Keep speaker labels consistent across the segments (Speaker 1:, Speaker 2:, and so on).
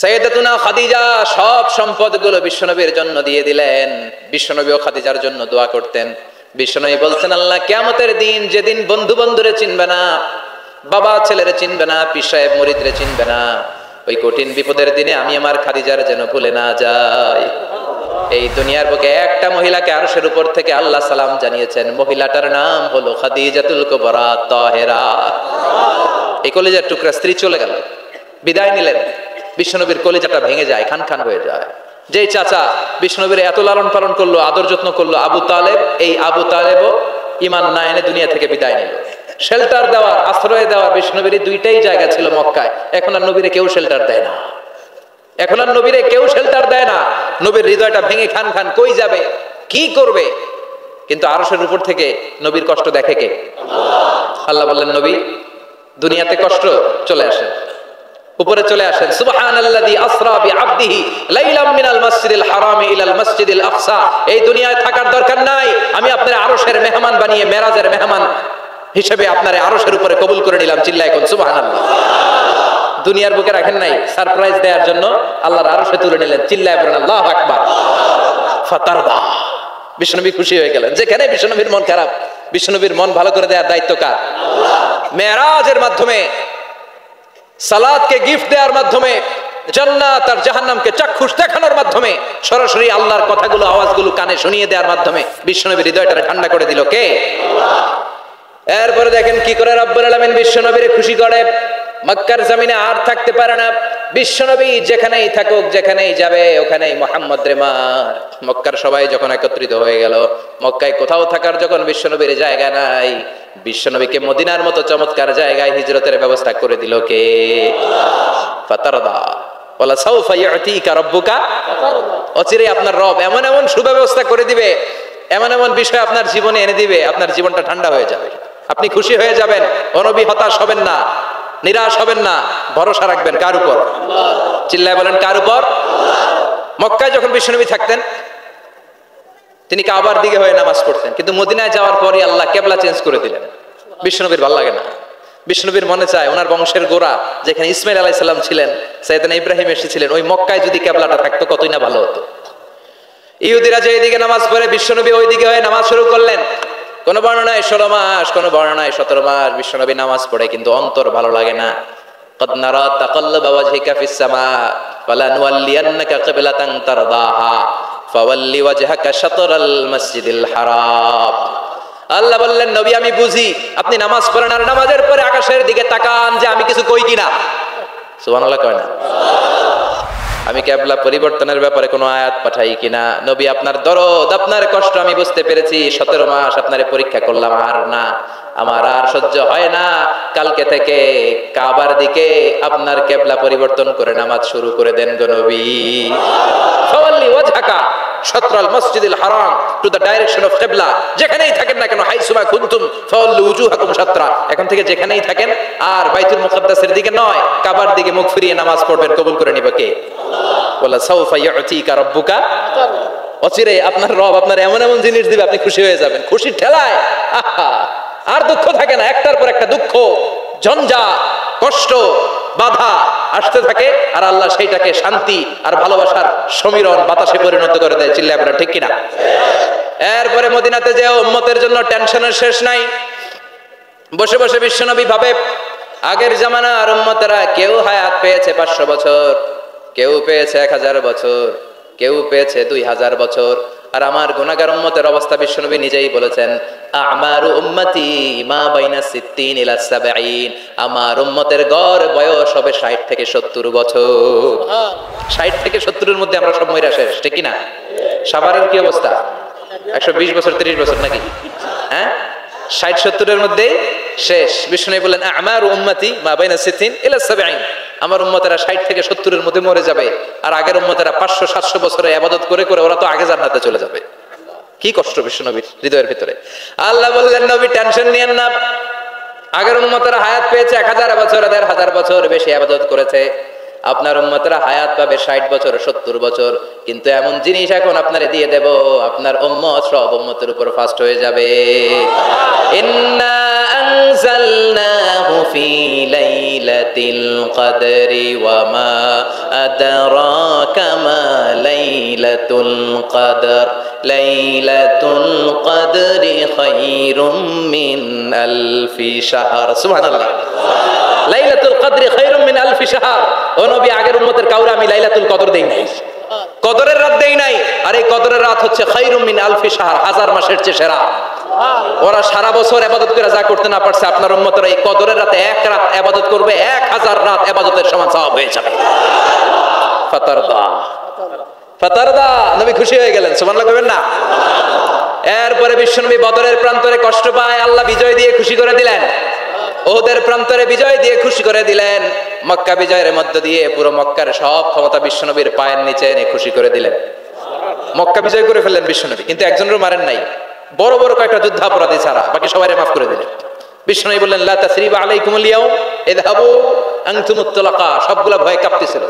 Speaker 1: সাইয়্যিদাতুনা খাদিজা সব সম্পদগুলো বিশ্বনবীর জন্য দিয়ে দিলেন। বিশ্বনবীও খাদিজার জন্য দোয়া করতেন। বিশ্বনবী বলছেন, আল্লাহ কিয়ামতের দিন যেদিন বন্ধু বন্ধুরে চিনবে না, বাবা ছেলেরে চিনবে না, পীর সাহেব মুরিদরে চিনবে না, ওই কঠিন বিপদের দিনে আমি আমার খাদিজার যেন ভুলে না যাই। এই দুনিয়ার বুকে একটা মহিলাকে আরশের উপর থেকে আল্লাহ সালাম জানিয়েছেন, মহিলাটার নাম হলো খাদিজাতুল কুবরা তাহেরা। এই কলিজার টুকরা স্ত্রী চলে গেল, বিদায় নিলেন। বিশ্বনবীর কলিজাটা ভেঙে যায়, খান খান হয়ে যায়। যেই চাচা বিশ্বনবীর এত লালন পালন করলো, আদর যত্ন করলো, আবু তালেব, এই আবু তালেবও ঈমান না এনে দুনিয়া থেকে বিদায় নিল। শেল্টার দেওয়ার, আশ্রয় দেওয়ার বিশ্বনবীর দুইটাই জায়গা ছিল মক্কায়। এখন আর নবীরে কেউ শেল্টার দেয় না, এখন আর নবীরে কেউ শেল্টার দেয় না। নবীর হৃদয়টা ভেঙে খান খান, কই যাবে, কি করবে? কিন্তু আরশের উপর থেকে নবীর কষ্ট দেখে কে? আল্লাহ বললেন, নবী দুনিয়াতে কষ্ট, চলে আসেন, উপরে চলে আসেন। সুবহানাল্লাযী আসরা বিআবদিহি লাইলাম মিনাল মাসজিদিল হারামি ইলাল মাসজিদিল আকসা। এই দুনিয়ায় থাকার দরকার নাই, আমি আপনার আরশের মেহমান বানিয়ে মেরাজের মেহমান হিসেবে আপনার আরশের উপরে কবুল করে নিলাম। চিল্লায় কোন সুবহানাল্লাহ। দুনিয়ার বুকে রাখেন নাই, সারপ্রাইজ দেওয়ার জন্য আল্লাহর আরশে তুলে নিলেন। চিল্লায় বলেন আল্লাহু আকবার। ফাতারদা, বিশ্বনবী খুশি হয়ে গেলেন। যেখানে বিশ্বনবীর মন খারাপ, বিশ্বনবীর মন ভালো করে দেওয়ার দায়িত্ব কার? মেরাজের মাধ্যমে, সালাতকে গিফট দেওয়ার মাধ্যমে, জান্নাত আর জাহান্নামকে চাক্ষুষ দেখানোর মাধ্যমে, সরাসরি আল্লাহর কথাগুলো, আওয়াজগুলো কানে শুনিয়ে দেওয়ার মাধ্যমে বিশ্বনবীর হৃদয়টা ঠান্ডা করে দিল কে? এরপরে দেখেন কি করে রব্বুল আলামিন বিশ্বনবীরে খুশি করে। মক্কার জমিনে আর থাকতে পারে না বিশ্বনবী, যেখানেই থাকুক, যেখানেই যাবে ওখানেই মুহাম্মদ রে মার। মক্কার সবাই যখন একত্রিত হয়ে গেল, মক্কায় কোথাও থাকার যখন বিশ্বনবীর জায়গা নাই, বিশ্বনবীকে মদিনার মতো চমৎকার জায়গায় হিজরতের ব্যবস্থা করে দিল কে? ফাতারদা ওয়ালা সাউফা ইউতিকা রাব্বুকা। অচিরে আপনার রব এমন এমন সুব্যবস্থা করে দিবে, এমন এমন বিষয় আপনার জীবনে এনে দিবে, আপনার জীবনটা ঠান্ডা হয়ে যাবে, আপনি খুশি হয়ে যাবেন। অনবী হতাশ হবেন না, নিরাশ হবেন না, ভরসা রাখবেন কার উপর? চিল্লায় বলেন কার উপর? মক্কায় যখন বিশ্বনবী থাকতেন, তিনি কাবার দিকে হয়ে নামাজ পড়তেন, কিন্তু মদিনায় যাওয়ার পরই আল্লাহ কেবলা চেঞ্জ করে দিলেন। বিশ্বনবীর ভালো লাগে না, বিশ্বনবীর মনে চায় ওনার বংশের গোড়া যেখানে ইসমাইল আলাইহিস সালাম ছিলেন, সাইয়েদনা ইব্রাহিম এসেছিলেন, ওই মক্কায় যদি কেবলাটা থাকতো কতই না ভালো হতো। ইহুদিরা যে এইদিকে নামাজ পড়ে, বিশ্বনবী ওইদিকে হয়ে নামাজ শুরু করলেন। কোন বর্ণনায় 16 মাস, কোন বর্ণনায় 17 মাস বিশ্বনবী নামাজ পড়ে, কিন্তু অন্তর ভালো লাগে না। قد نرى تقلب وجهك في السماء فلنولينك قبلة ترضاها فول وجهك شطر المسجد الحرام। আল্লাহ বললেন, নবী আমি বুঝি আপনি নামাজ পড়েন আর নামাজের পরে আকাশের দিকে তাকান যে আমি কিছু কই কিনা। সুবহানাল্লাহ কয় না? আমি কিবলা পরিবর্তনের ব্যাপারে কোনো আয়াত পাঠাই কিনা। নবী আপনার দরদ, আপনার কষ্ট আমি বুঝতে পেরেছি। 17 মাস আপনারে পরীক্ষা করলাম, আর না, আমার আর সহ্য হয় না। কালকে থেকে কাবার দিকে আপনার কিবলা পরিবর্তন করে নামাজ শুরু করে দেন গো নবী। ফাওয়াল্লি ওয়াজহাকা শাতরাল মসজিদিল হারাম, টু দ্য ডাইরেকশন অফ কিবলা। যেখানেই থাকেন না কেন, হাইসুমা কুনতুম ফাওয়াল্লু উজুহাকুম শাতরা, এখন থেকে যেখানেই থাকেন আর বাইতুল মুকাদ্দাসের দিকে নয়, কাবার দিকে মুখ ফিরিয়ে নামাজ পড়বেন। কবুল করে নিবে কে? ওয়ালা সাউফা ইউতিকা রাব্বুকা। অচিরে আপনার রব আপনার এমন এমন জিনিস দিবে, আপনি খুশি হয়ে যাবেন। খুশির ঠেলায় আর দুঃখ থাকে না, একটার পর একটা দুঃখ, ঝঞ্ঝা, কষ্ট, বাধা আসতে থাকে, আর আল্লাহ সেইটাকে শান্তি আর ভালোবাসার সমীরণ বাতাসে পরিণত করে দেয়। চিল্লায় আপনারা ঠিক কিনা? এরপরে মদিনাতে যে উম্মতের জন্য টেনশনের শেষ নাই। বসে বসে বিশ্বনবী ভাবে, আগের জামানার উম্মতেরা কেউ হায়াত পেয়েছে 500 বছর, কেউ পেয়েছে 1000 বছর, কেউ পেয়েছে 2000 বছর, আর আমার গুনাহগার উম্মতের অবস্থা বিশ্বনবী নিজেই বলেছেন, আমারু উম্মতি মা বাইনা 60 ইলা 70। আমার উম্মতের গড় বয়স হবে 60 থেকে 70 বছর। 60 থেকে 70 এর মধ্যে আমরা সব মইরা শেষ, ঠিক কি না? সাভারের কি অবস্থা? 120 বছর 30 বছর নাকি? হ্যাঁ, 60-70 এর মধ্যে শেষ। বিষ্ণু বললেন, আমারু উম্মতি মা বাইনা 60 ইলা 70। আমার উম্মতেরা 60 থেকে 70 এর মধ্যে মরে যাবে, আর আগের উম্মতেরা 500-700 বছরে ইবাদত করে করে ওরা তো আগে জান্নাতে চলে যাবে। কি কষ্ট বিশ্বনবীর হৃদয়ের ভিতরে। আল্লাহ বললেন, নবী টেনশন নিয়েন না। আগের উম্মতেরা হায়াত পেয়েছে 1000 বছর, 1500 বছর বেশি ইবাদত করেছে। আপনার উম্মতেরা হায়াত পাবে 60 বছর, 70 বছর। কিন্তু এমন জিনিস এখন আপনারে দিয়ে দেব, আপনার উম্মত সব উম্মতের উপর ফাস্ট হয়ে যাবে। ইন্না আনজালনাহু ফি লাইলাতিল কদরি ওয়া মা আদরাকা মা লাইলাতুল কদর লাইলাতুল কদরি খায়রুম মিন আলফি শাহর। সুবহানাল্লাহ। লাইলাতুল কদরি খায়রুম মিন আলফি শাহর। ও নবী, আগের উম্মতের কাউরে আমি লাইলাতুল কদর দেই নাই, কদরের রাত দেই নাই। আর এই কদরের রাত হচ্ছে খায়রুম মিন আলফি শাহর, হাজার মাসের চেয়ে সেরা। ওরা সারা বছর ইবাদত করে যা করতে না পারছে, আপনার উম্মতের এই কদরের রাতে এক রাত ইবাদত করবে, 1000 রাত ইবাদতের সমান সওয়াব হয়ে যাবে। ফাতারদা, ফাতারদা, নবী খুশি হয়ে গেলেন। সুবহানাল্লাহ কইবেন না? এরপরে বিশ্বনবী বদরের প্রান্তরে কষ্ট পায়, আল্লাহ বিজয় দিয়ে খুশি করে দিলেন। ওদের প্রান্তরে বিজয় দিয়ে খুশি করে দিলেন। মক্কা বিজয়ের মধ্য দিয়ে পুরো মক্কার সব ক্ষমতা বিশ্বনবীর পায়ের নিচে এনে খুশি করে দিলেন। মক্কা বিজয় করে ফেললেন বিশ্বনবী, কিন্তু একজনেরও মারেন নাই, বড় বড় কয়েকটা যুদ্ধাপরাধী ছাড়া বাকি সবাইকে মাফ করে দিলেন। বিশ্বনবী বললেন লা তাসরিবা আলাইকুমুল ইয়াউম ইযহাবু আনতুমুত তুলাকা। সবগুলা ভয়ে কাঁপতেছিল।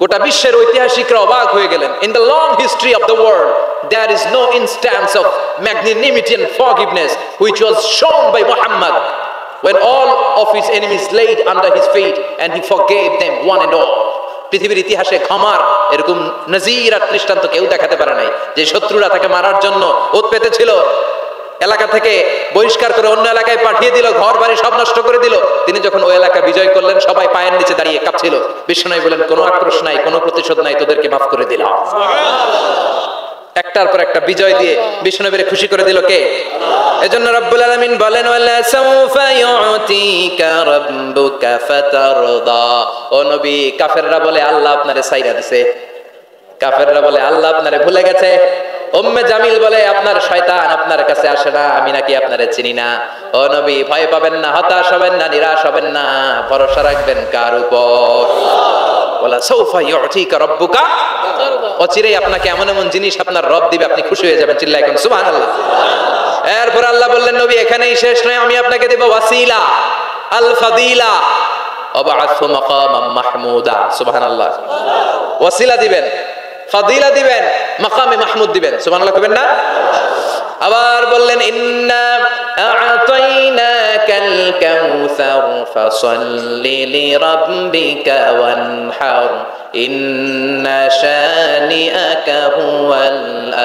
Speaker 1: গোটা বিশ্বের ঐতিহাসিকরা অবাক হয়ে গেলেন। In the long history of the world there is no instance of magnanimity and forgiveness which was shown by Muhammad when all of his enemies laid under his feet and he forgave them one and all. পৃথিবীর ইতিহাসে ক্ষমার এরকম নজির আর দৃষ্টান্ত কেউ দেখাতে পারে নাই। যে শত্রুরা তাকে মারার জন্য ওত পেতে ছিল, এলাকা থেকে বহিষ্কার করে অন্য এলাকায় পাঠিয়ে দিল, ঘর বাড়ি সব নষ্ট করে দিল, তিনি যখন ওই এলাকা বিজয় করলেন সবাই পায়ের নিচে দাঁড়িয়ে কাঁপছিল। বিশ্বনবী বলেন কোনো আক্রোশ নাই, কোনো প্রতিশোধ নাই, তোদেরকে মাফ করে দিলাম। একটার পর একটা বিজয় দিয়ে বিশ্বনবীকে খুশি করে দিল কে? এজন্য রব্বুল আলামিন বলেন ওয়ালা সাউফা ইউতিকা রাব্বুকা ফাতারদা। ও নবী, কাফেররা বলে আল্লাহ আপনারে ছাইরা দিছে, কাফেররা বলে আল্লাহ আপনারে ভুলে গেছে। উম্মে জামিল বলে আপনার শয়তান আপনার কাছে আসে না, আমি নাকি আপনারে চিনি না। ও নবী, ভয় পাবেন না, হতাশ হবেন না, নিরাশ হবেন না, ভরসা রাখবেন কার উপর? ওয়ালা সাউফা ইউতিকা রাব্বুকা। অচিরেই আপনাকে এমন এমন জিনিস আপনার রব দিবে, আপনি খুশি হয়ে যাবেন। চিল্লায় এখন সুবহানাল্লাহ। এরপর আল্লাহ বললেন নবী এখানেই শেষ নয়, আমি আপনাকে দেব ওয়াসিলা আল ফাদিলা ওয়াবআসহু মাকামাম মাহমুদা। সুবহানাল্লাহ। ওয়াসিলা দিবেন, ফাদিলা দিবেন, মাকামে মাহমুদ দিবেন। সুবহানাল্লাহ কইবেন না? আবার বললেন ইন্না আ'তাইনাকাল কাউসার ফাসাল্লি লিরাব্বিকা ওয়ানহার ইন্না শানিআকা হুয়াল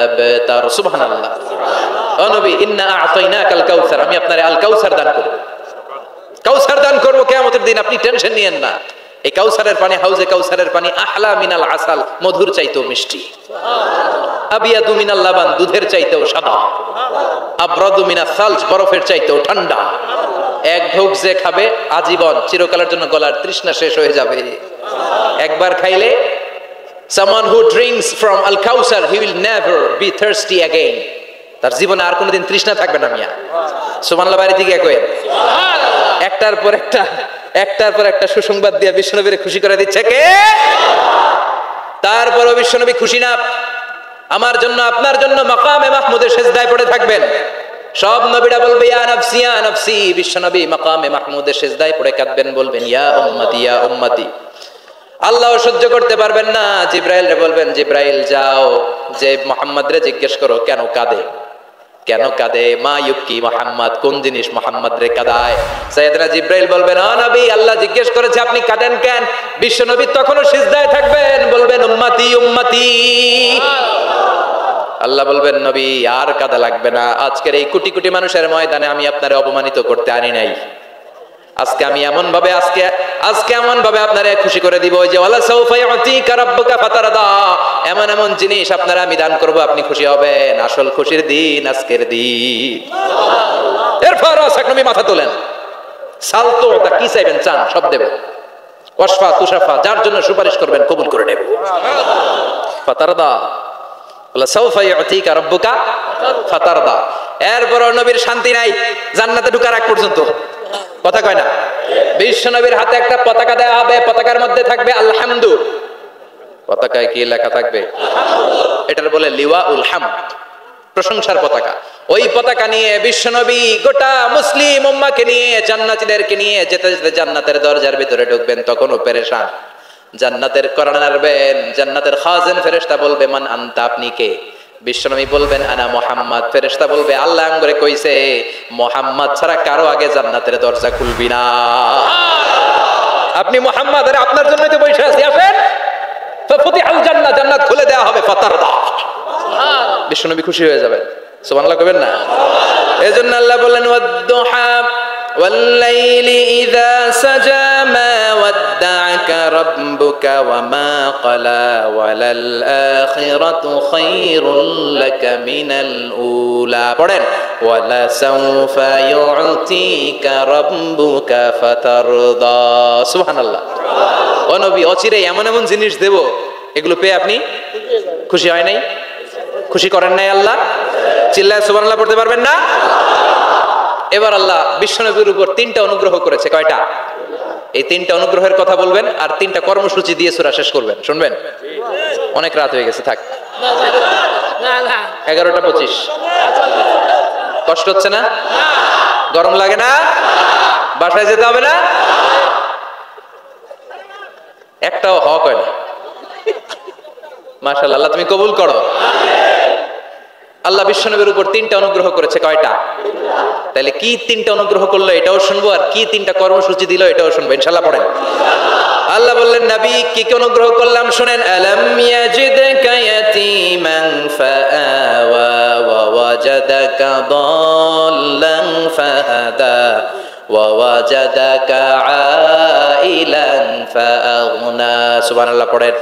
Speaker 1: আবতার। সুবহানাল্লাহ। ও নবী, ইন্না আ'তাইনাকাল কাউসার, আমি আপনারে আল কাউসার দান করব। কাউসার দান করব কিয়ামতের দিন, আপনি টেনশন নিয়েন না। এই কাউসারের পানি, হাউজে কাউসারের পানি আহলা মিনাল আসাল, মধুর চাইতেও মিষ্টি। আবিয়াদু মিনাল লাবান, দুধের চাইতেও সাদা। আবরাদু মিনাস সালজ, বরফের চাইতেও ঠান্ডা। এক ঢোক যে খাবে আজীবন চিরকালের জন্য গলার তৃষ্ণা শেষ হয়ে যাবে। একবার খাইলে someone who drinks from al kausar he will never be thirsty again, তার জীবনে আর কোনোদিন তৃষ্ণা থাকবে না। মিয়া সুবহানাল্লাহ বাড়ি থেকে কই একটার পর একটা সুসংবাদ দিয়ে বিশ্বনবীরে খুশি করে দিচ্ছে কে? তারপর বিশ্বনবী খুশি না, আমার জন্য আপনার জন্য মাকামে মাহমুদের সিজদায় পড়ে থাকবেন। সব নবীরা বলবে ইয়া নাফসি ইয়া নাফসি, বিশ্বনবী মাকামে মাহমুদের সিজদায় পড়ে কাঁদবেন, বলবেন ইয়া উম্মতি ইয়া উম্মতি। আল্লাহ সহ্য করতে পারবেন না, জিব্রাইল রে বলবেন জিব্রাইল যাও, যে মুহাম্মদ রে জিজ্ঞেস করো কেন কাঁদে, কেন কাঁদে, মা ইউবকি মুহাম্মদ, কোন জিনিস মুহাম্মদ রে কাঁদায়। সাইয়েদনা জিব্রাইল বলবেন ও নবী, আল্লাহ জিজ্ঞেস করেছে আপনি কাঁদেন কেন? বিশ্বনবী তখনও সিজদায় থাকবেন, বলবেন উম্মতি উম্মতি। আল্লাহ বলবেন নবী আর কাঁদা লাগবে না, আজকের এই কোটি কোটি মানুষের ময়দানে আমি আপনারে অপমানিত করতে আনি নাই। আজকে আমি এমন ভাবে আপনারে খুশি করে দিব যে ওয়ালা সাউফা ইউতিকা রাব্বুকা ফাতারদা, এমন এমন জিনিস আপনারা আমি দান করব, আপনি খুশি হবেন। আসল খুশির দিন আজকের দিন। এরপর নবী মাথা তোলেন, সালতো তা কি চাইবেন চান সব দেব, ওয়াসফা তুশাফা, যার জন্য সুপারিশ করবেন কবুল করে নেব। ফাতারদা, ওয়ালা সাউফা ইউতিকা রাব্বুকা ফাতারদা। এরপর নবীর শান্তি নাই জান্নাতে ঢোকার আগ পর্যন্ত, কথা কয় না। বিশ্ব নবীর হাতে একটা পতাকা দেওয়া হবে, পতাকার মধ্যে থাকবে আলহামদু। পতাকায় কি লেখা থাকবে? এটার বলে লিওয়াউল হামদ, প্রশংসার পতাকা। ওই পতাকা নিয়ে বিশ্ব নবী গোটা মুসলিম উম্মাহকে নিয়ে, জান্নাতীদেরকে নিয়ে যেতে যেতে জান্নাতের দরজার ভিতরে ঢুকবেন, তখনও পেরেশান। জান্নাতের কর্নার নাড়বেন, জান্নাতের খাজেন ফেরেশতা বলবে মান আনতা, আপনি কে? বিশ্বনবী বলবেন আনা মুহাম্মদ, ফেরেশতা বলবে আল্লাহ আমগরে কইছে মুহাম্মদ ছাড়া কারো আগে জান্নাতের দরজা খুলবি না। আপনি মুহাম্মদ, আরে আপনার জন্যই তো বসে আছি, আসেন। ফাফুতিহাল জান্নাহ, জান্নাত খুলে দেওয়া হবে। ফাতারদা, বিশ্বনবী খুশি হয়ে যাবেন। সুবহানাল্লাহ কইবেন না? এজন্য আল্লাহ বলেন ওয়াদ-দুহা والليل إذا سجى ما ودعك ربك وما قلى وللآخرة خير لك من الأولى পড়েন ولسوف يعطيك ربك فترضى। সুবহানাল্লাহ। ও নবী, অচিরে এমন এমন জিনিস দেব, এগুলো পেয়ে আপনি খুশি হয় নাই? খুশি করেন নাই আল্লাহ? চিল্লায় সুবহানাল্লাহ পড়তে পারবেন না? এবার আল্লাহ বিশ্বনবীর উপর 3টা অনুগ্রহ করেছে। কয়টা? এই 3টা অনুগ্রহের কথা বলবেন আর 3টা কর্মসূচি দিয়ে সূরা শেষ করবেন। শুনবেন? অনেক রাত হয়ে গেছে, থাক। 11:25। কষ্ট হচ্ছে না? গরম লাগে না? বাসায় যেতে হবে না? একটাও হক হয় না। মাশাআল্লাহ, আল্লাহ তুমি কবুল করো। আল্লাহ বিশ্বনবীর উপর 3টা অনুগ্রহ করেছে। কয়টা? তাহলে কি 3টা অনুগ্রহ করলো এটাও শুনবো, আর কি 3টা কর্মসূচি দিল এটাও শুনবো ইনশাআল্লাহ। পড়েন। আল্লাহ বললেন নবী কি কি অনুগ্রহ করলাম শুনেন। আলাম ইয়াজিদকা ইয়াতীমান ফাআওয়া ওয়া ওয়াজাদাকা দাল্লান ফাহাদা ওয়া ওয়াজাদাকা আইলান ফাআগনা। সুবহানাল্লাহ পড়েন।